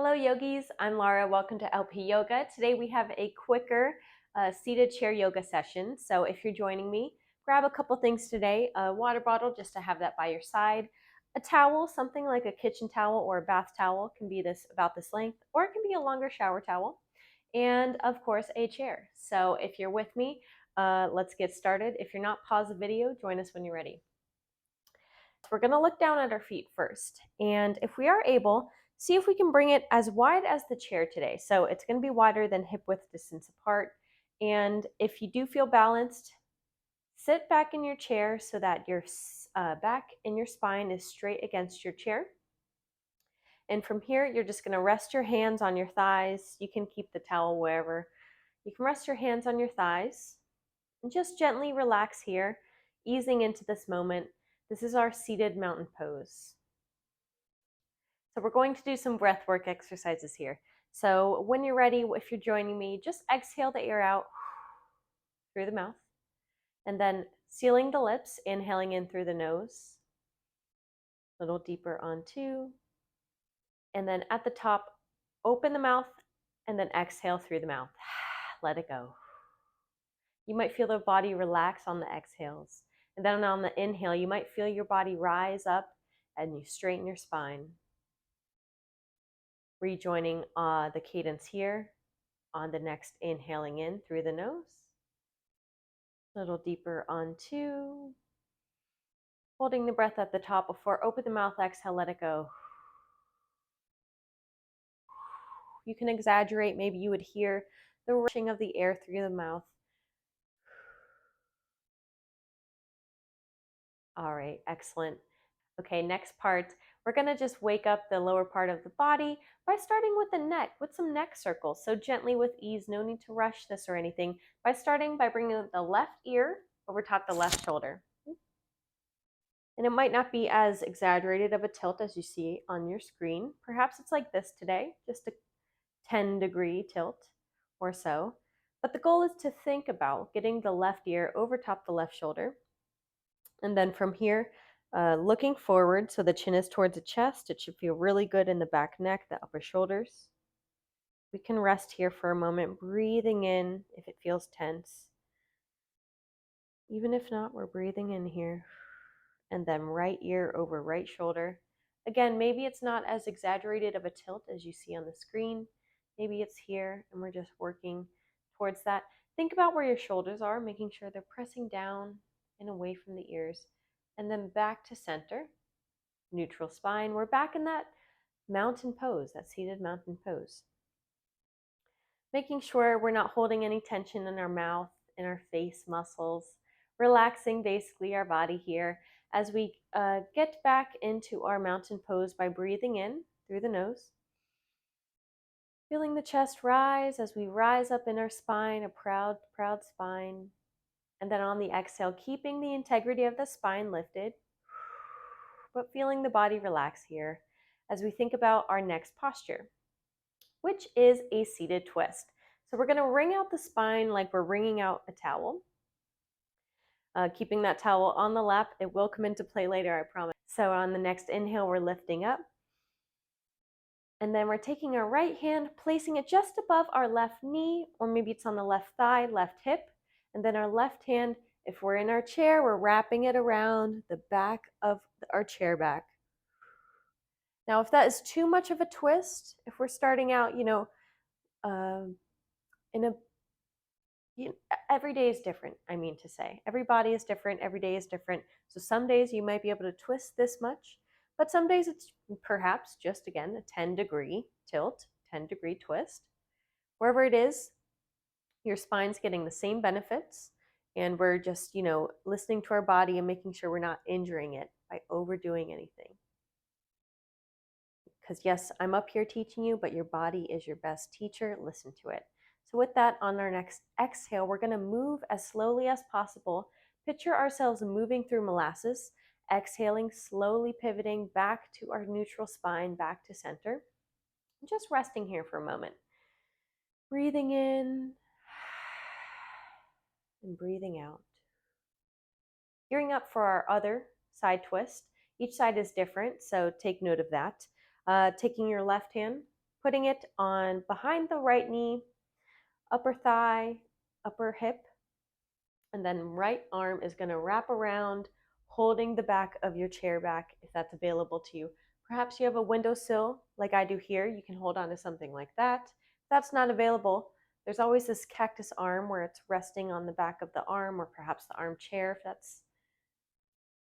Hello yogis, I'm Lara. Welcome to LP Yoga. Today we have a quicker seated chair yoga session. So if you're joining me, grab a couple things today. A water bottle just to have that by your side. A towel, something like a kitchen towel or a bath towel, can be about this length, or it can be a longer shower towel. And of course a chair. So if you're with me, let's get started. If you're not, pause the video, join us when you're ready. So we're going to look down at our feet first. And if we are able, see if we can bring it as wide as the chair today. So it's going to be wider than hip width distance apart. And if you do feel balanced, sit back in your chair so that your back and your spine is straight against your chair. And from here, you're just going to rest your hands on your thighs. You can keep the towel wherever. You can rest your hands on your thighs and just gently relax here, easing into this moment. This is our seated mountain pose. So we're going to do some breath work exercises here. So when you're ready, if you're joining me, just exhale the air out through the mouth, and then sealing the lips, inhaling in through the nose, a little deeper on 2, and then at the top, open the mouth, and then exhale through the mouth. Let it go. You might feel the body relax on the exhales, and then on the inhale, you might feel your body rise up and you straighten your spine. Rejoining the cadence here on the next inhaling in through the nose. A little deeper on 2. Holding the breath at the top before open the mouth, exhale, let it go. You can exaggerate, maybe you would hear the rushing of the air through the mouth. All right, excellent. Okay, next part, we're gonna just wake up the lower part of the body by starting with the neck, with some neck circles. So gently with ease, no need to rush this or anything, by starting by bringing the left ear over top the left shoulder. And it might not be as exaggerated of a tilt as you see on your screen. Perhaps it's like this today, just a 10-degree tilt or so. But the goal is to think about getting the left ear over top the left shoulder. And then from here, looking forward, so the chin is towards the chest. It should feel really good in the back neck, the upper shoulders. We can rest here for a moment, breathing in if it feels tense. Even if not, we're breathing in here. And then right ear over right shoulder. Again, maybe it's not as exaggerated of a tilt as you see on the screen. Maybe it's here, and we're just working towards that. Think about where your shoulders are, making sure they're pressing down and away from the ears. And then back to center, neutral spine. We're back in that mountain pose, that seated mountain pose. Making sure we're not holding any tension in our mouth, in our face muscles. Relaxing basically our body here as we get back into our mountain pose by breathing in through the nose. Feeling the chest rise as we rise up in our spine, a proud, proud spine. And then on the exhale, keeping the integrity of the spine lifted, but feeling the body relax here as we think about our next posture, which is a seated twist. So we're going to wring out the spine like we're wringing out a towel. Keeping that towel on the lap. It will come into play later, I promise. So on the next inhale, we're lifting up. And then we're taking our right hand, placing it just above our left knee, or maybe it's on the left thigh, left hip. And then our left hand, if we're in our chair, we're wrapping it around the back of our chair back. Now, if that is too much of a twist, if we're starting out, in a every day is different, I mean to say. Every body is different, every day is different. So some days you might be able to twist this much, but some days it's perhaps just, again, a 10-degree tilt, 10-degree twist. Wherever it is, your spine's getting the same benefits, and we're just, listening to our body and making sure we're not injuring it by overdoing anything. Because yes, I'm up here teaching you, but your body is your best teacher. Listen to it. So with that, on our next exhale, we're going to move as slowly as possible. Picture ourselves moving through molasses, exhaling, slowly pivoting back to our neutral spine, back to center. Just resting here for a moment. Breathing in and breathing out. Gearing up for our other side twist. Each side is different, so take note of that. Taking your left hand putting it on behind the right knee, upper thigh, upper hip, and then right arm is going to wrap around, holding the back of your chair back if that's available to you. Perhaps you have a windowsill like I do here. You can hold on to something like that. If that's not available, there's always this cactus arm where it's resting on the back of the arm, or perhaps the armchair if that's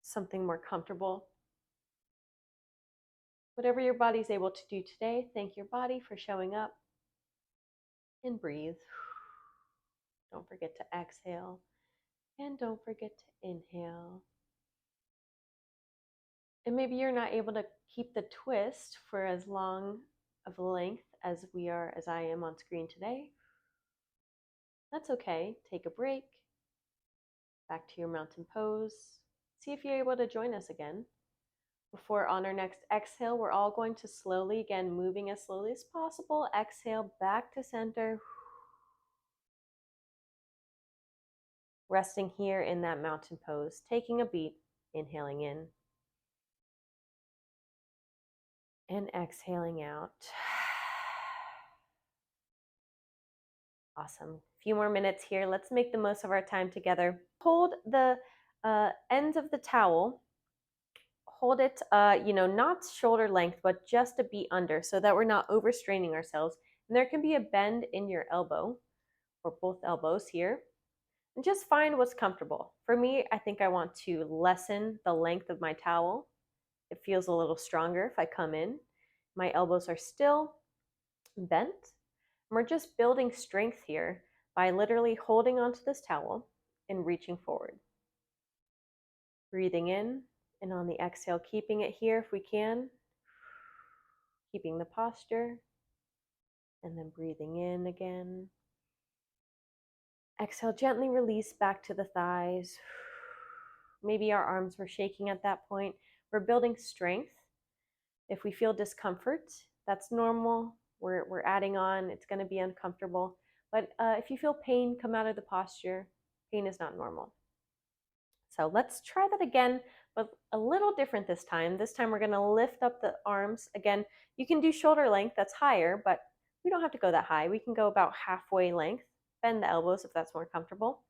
something more comfortable. Whatever your body's able to do today, thank your body for showing up, and breathe. Don't forget to exhale, and don't forget to inhale. And maybe you're not able to keep the twist for as long of a length as I am on screen today. That's okay. Take a break. Back to your mountain pose. See if you're able to join us again. Before on our next exhale, we're all going to slowly, again, moving as slowly as possible. Exhale back to center. Resting here in that mountain pose, taking a beat, inhaling in and exhaling out. Awesome. A few more minutes here. Let's make the most of our time together. Hold the ends of the towel. Hold it, not shoulder length, but just a beat under so that we're not overstraining ourselves. And there can be a bend in your elbow or both elbows here. And just find what's comfortable. For me, I think I want to lessen the length of my towel. It feels a little stronger if I come in. My elbows are still bent. And we're just building strength here by literally holding onto this towel and reaching forward. Breathing in, and on the exhale, keeping it here if we can. Keeping the posture, and then breathing in again. Exhale, gently release back to the thighs. Maybe our arms were shaking at that point. We're building strength. If we feel discomfort, that's normal. We're adding on. It's going to be uncomfortable. But if you feel pain come out of the posture, pain is not normal. So let's try that again, but a little different this time. This time we're going to lift up the arms. Again, you can do shoulder length. That's higher, but we don't have to go that high. We can go about halfway length. Bend the elbows if that's more comfortable.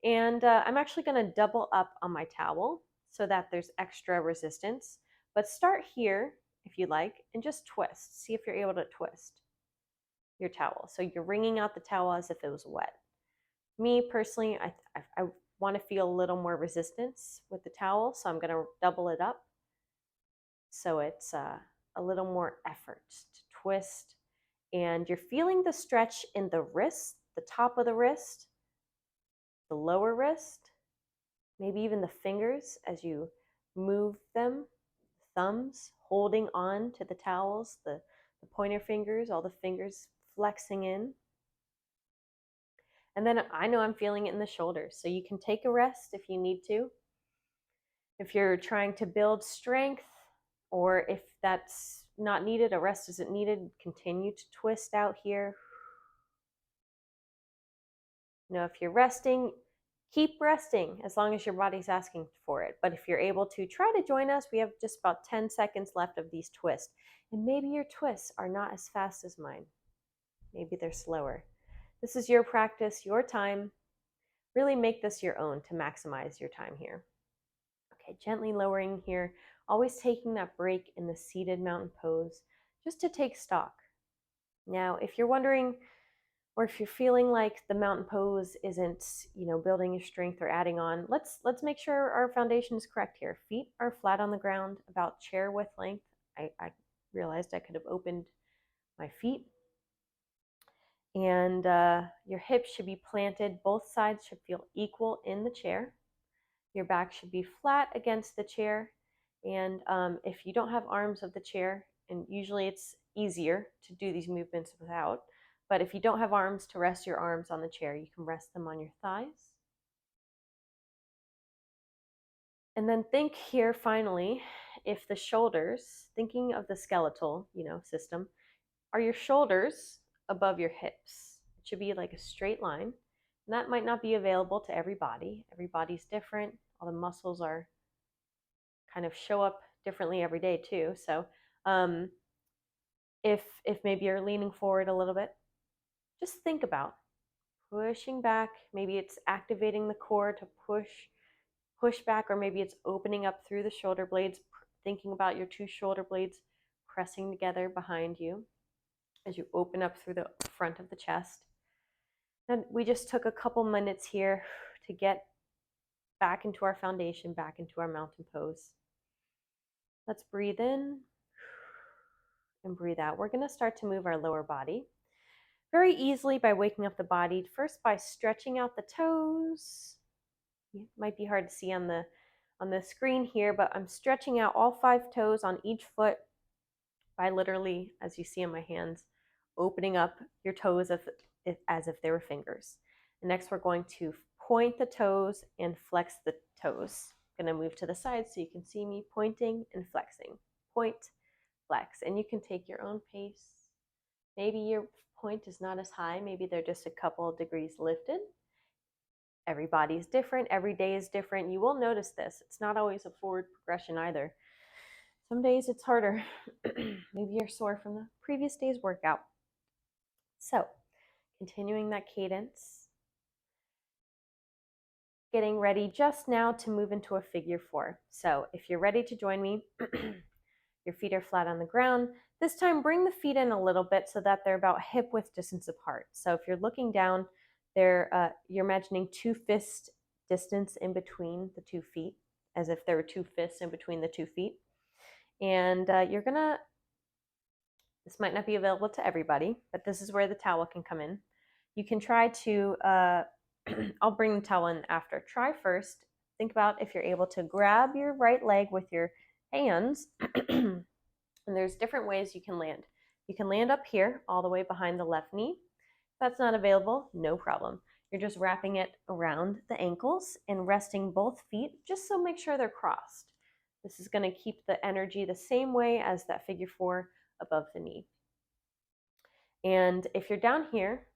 And I'm actually going to double up on my towel so that there's extra resistance. But start here if you like, and just twist. See if you're able to twist your towel. So you're wringing out the towel as if it was wet. Me personally, I want to feel a little more resistance with the towel, so I'm going to double it up. So it's a little more effort to twist. And you're feeling the stretch in the wrist, the top of the wrist, the lower wrist, maybe even the fingers as you move them. Thumbs holding on to the towels, the pointer fingers, all the fingers flexing in. And then I know I'm feeling it in the shoulders, so you can take a rest if you need to. If you're trying to build strength, or if that's not needed, a rest isn't needed, continue to twist out here. If you're resting, keep resting as long as your body's asking for it. But if you're able to, try to join us. We have just about 10 seconds left of these twists. And maybe your twists are not as fast as mine. Maybe they're slower. This is your practice, your time. Really make this your own to maximize your time here. Okay, gently lowering here, always taking that break in the seated mountain pose just to take stock. Now, if you're wondering, or if you're feeling like the mountain pose isn't, building your strength or adding on, let's make sure our foundation is correct here. Feet are flat on the ground, about chair width length. I realized I could have opened my feet. And your hips should be planted. Both sides should feel equal in the chair. Your back should be flat against the chair. And if you don't have arms of the chair, and usually it's easier to do these movements without, but if you don't have arms to rest your arms on the chair, you can rest them on your thighs. And then think here finally, if the shoulders, thinking of the skeletal, system, are your shoulders above your hips? It should be like a straight line. And that might not be available to everybody. Everybody's different. All the muscles are kind of show up differently every day too. So if maybe you're leaning forward a little bit, just think about pushing back. Maybe it's activating the core to push back, or maybe it's opening up through the shoulder blades, thinking about your two shoulder blades pressing together behind you as you open up through the front of the chest. And we just took a couple minutes here to get back into our foundation, back into our mountain pose. Let's breathe in and breathe out. We're going to start to move our lower body very easily by waking up the body, first by stretching out the toes. It might be hard to see on the screen here, but I'm stretching out all 5 toes on each foot by literally, as you see in my hands, opening up your toes as if they were fingers. And next we're going to point the toes and flex the toes. I'm going to move to the side so you can see me pointing and flexing. Point, flex. And you can take your own pace. Maybe your point is not as high. Maybe they're just a couple of degrees lifted. Everybody's different. Every day is different. You will notice this. It's not always a forward progression either. Some days it's harder. Maybe you're sore from the previous day's workout. So, continuing that cadence. Getting ready just now to move into a figure 4. So, if you're ready to join me, your feet are flat on the ground. This time, bring the feet in a little bit so that they're about hip width distance apart. So, if you're looking down, you're imagining 2 fist distance in between the 2 feet, as if there were 2 fists in between the 2 feet. And you're gonna, this might not be available to everybody, but this is where the towel can come in. You can try to, I'll bring the towel in after. Try first, think about if you're able to grab your right leg with your hands, and there's different ways you can land. You can land up here, all the way behind the left knee. If that's not available, no problem. You're just wrapping it around the ankles and resting both feet, just so make sure they're crossed. This is going to keep the energy the same way as that figure 4 above the knee. And if you're down here,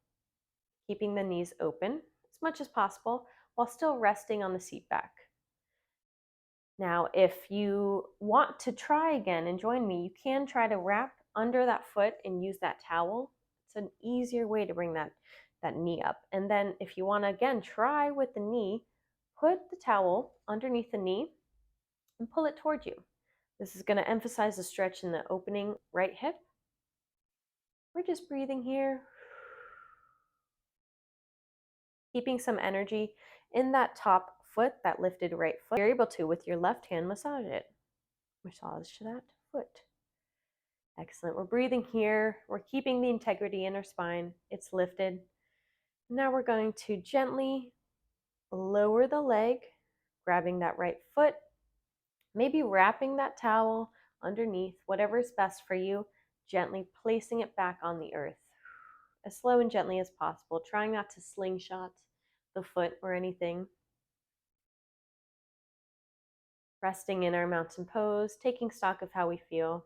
keeping the knees open as much as possible while still resting on the seat back. Now, if you want to try again and join me, you can try to wrap under that foot and use that towel. It's an easier way to bring that knee up. And then if you want to, again, try with the knee, put the towel underneath the knee and pull it toward you. This is going to emphasize the stretch in the opening right hip. We're just breathing here, keeping some energy in that top foot, that lifted right foot. You're able to, with your left hand, massage it. Massage that foot. Excellent. We're breathing here. We're keeping the integrity in our spine. It's lifted. Now we're going to gently lower the leg, grabbing that right foot, maybe wrapping that towel underneath, whatever is best for you, gently placing it back on the earth. As slow and gently as possible, trying not to slingshot the foot or anything. Resting in our mountain pose, taking stock of how we feel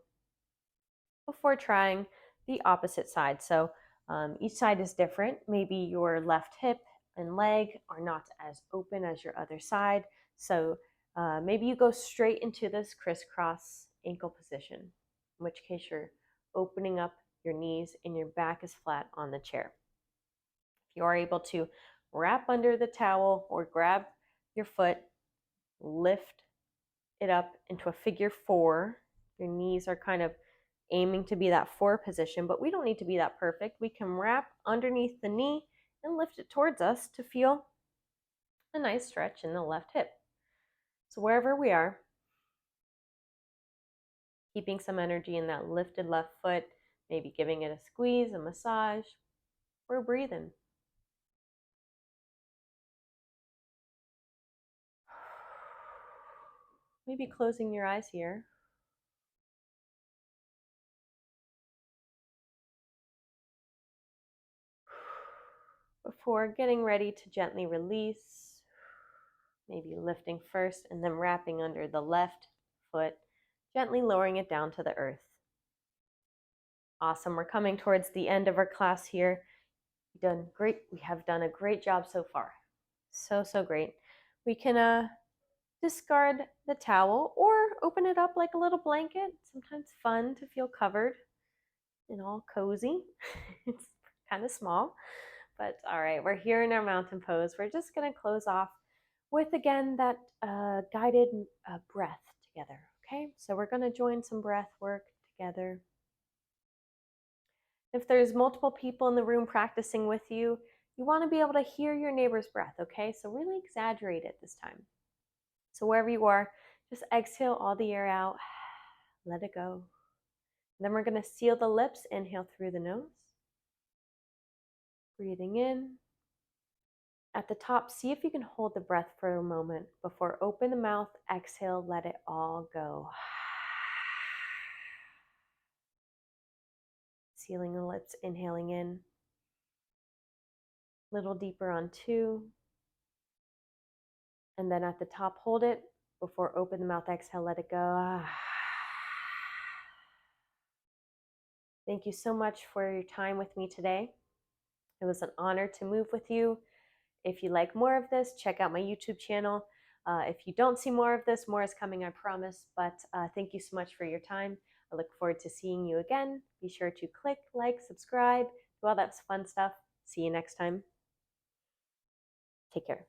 before trying the opposite side. So each side is different. Maybe your left hip and leg are not as open as your other side. So maybe you go straight into this crisscross ankle position, in which case you're opening up your knees and your back is flat on the chair. If you are able to wrap under the towel or grab your foot, lift it up into a figure 4. Your knees are kind of aiming to be that 4 position, but we don't need to be that perfect. We can wrap underneath the knee and lift it towards us to feel a nice stretch in the left hip. So wherever we are, keeping some energy in that lifted left foot, maybe giving it a squeeze, a massage. We're breathing. Maybe closing your eyes here. Before getting ready to gently release, maybe lifting first and then wrapping under the left foot, gently lowering it down to the earth. Awesome. We're coming towards the end of our class here. We've done great. We have done a great job so far. So great. We can discard the towel or open it up like a little blanket. Sometimes fun to feel covered. and all cozy. It's kind of small, but all right, we're here in our mountain pose. We're just going to close off with, again, that guided breath together. Okay, so we're going to join some breath work together. If there's multiple people in the room practicing with you, you want to be able to hear your neighbor's breath, okay? So really exaggerate it this time. So wherever you are, just exhale all the air out, let it go. And then we're going to seal the lips, inhale through the nose, breathing in. At the top, see if you can hold the breath for a moment before open the mouth, exhale, let it all go. Sealing the lips, inhaling in. Little deeper on 2. And then at the top, hold it before open the mouth, exhale, let it go. Thank you so much for your time with me today. It was an honor to move with you. If you like more of this, check out my YouTube channel. If you don't see more of this, more is coming, I promise. But thank you so much for your time. I look forward to seeing you again. Be sure to click, like, subscribe, do all that fun stuff. See you next time. Take care.